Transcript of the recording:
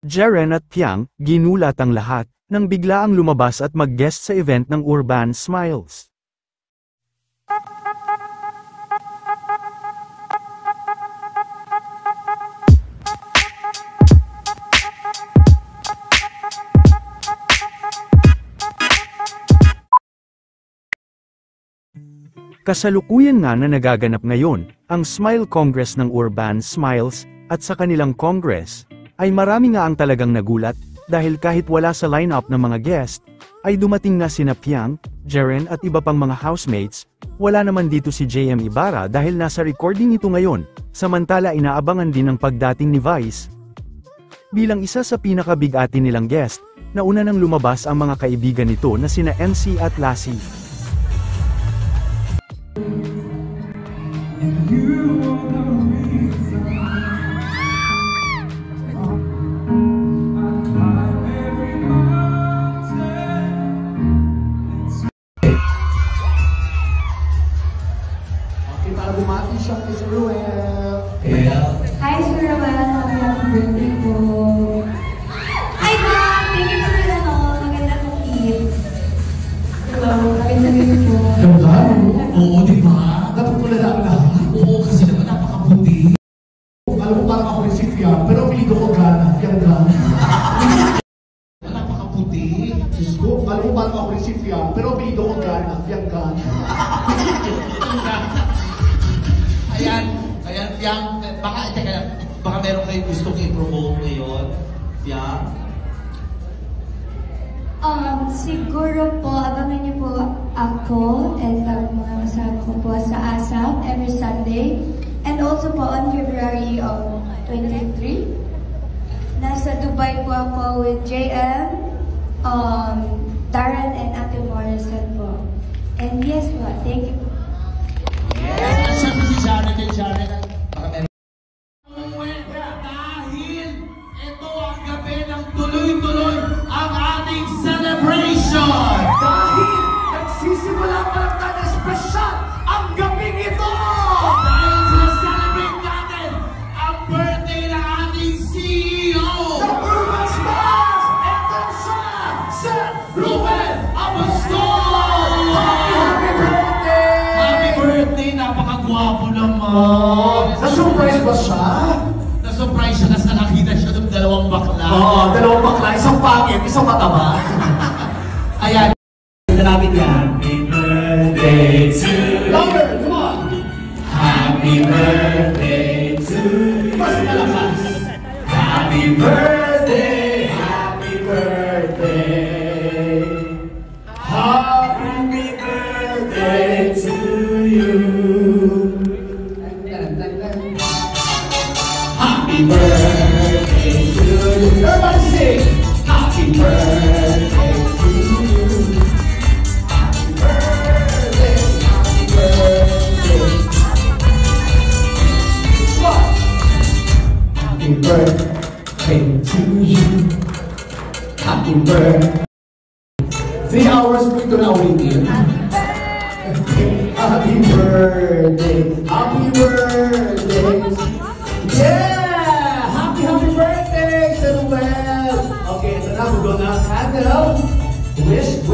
Jeren at Piang, ginulat ang lahat, nang bigla ang lumabas at mag-guest sa event ng Urban Smiles. Kasalukuyan nga na nagaganap ngayon, ang Smile Congress ng Urban Smiles, at sa kanilang Congress, ay marami nga ang talagang nagulat, dahil kahit wala sa lineup ng mga guest, ay dumating na sina Piang, Jeren at iba pang mga housemates, wala naman dito si JM Ibarra dahil nasa recording ito ngayon, samantala inaabangan din ang pagdating ni Vice. Bilang isa sa pinakabigati nilang guest, nauna nang lumabas ang mga kaibigan nito na sina MC at Lassie. Para bumati siya kay Sir Ruel. Hi Sir Ruel, happy birthday po. Hi ma'am, thank you for maganda kong gift. Hello, maganda rin po. Ganda? Oo, di ba? Napupula na lahat. Oo, kasi naman napakabuti. Alam mo parang ako rin si Fiang, pero pilido ko Gana. Fiang Gana. Napakabuti. Diyos ko, alam mo parang ako rin si Fiang, pero pilido ko Gana. Fiang Gana. Ayan, Fiang, baka meron kayo gusto i-promote ngayon, Fiang? Siguro po, abangan niyo po ako and ang mga kasama ko po sa ASAP every Sunday. And also po on February 23, nasa Dubai po ako with JM, Darren and Ate Morrison po. And yes po, thank you po. Yes! Siyempre si Janet and Janet. Baka meron. Dahil ito ang gabi ng tuloy-tuloy ang ating celebration! Dahil nagsisimula pa lang tayo espesyal ang gabing ito! Dahil sinaselebrate natin ang birthday ng ating CEO! The Urban Smiles! Ito siya! Sir Ruel Abascon! Happy birthday! Happy birthday! Napakagwapo naman! Na-surprise ba siya? Na-surprise siya kasi nakakita siya ng dalawang bakla. Oo, dalawang bakla. Isang pangit, isang mataba. Ayan. Ganda natin yan. Happy birthday to you. Louder, come on! Happy birthday to you. Mas malakas. Happy birthday, happy birthday. Happy birthday to you. Happy birthday to you. Everybody sing. Happy birthday to you. Happy birthday, happy birthday. What? Happy birthday to you. Happy birthday. 3 hours po ito na ulitin. Happy birthday. Happy birthday. Yeah! Happy birthday, Sir Ruel! Okay, so now we're gonna handle wish.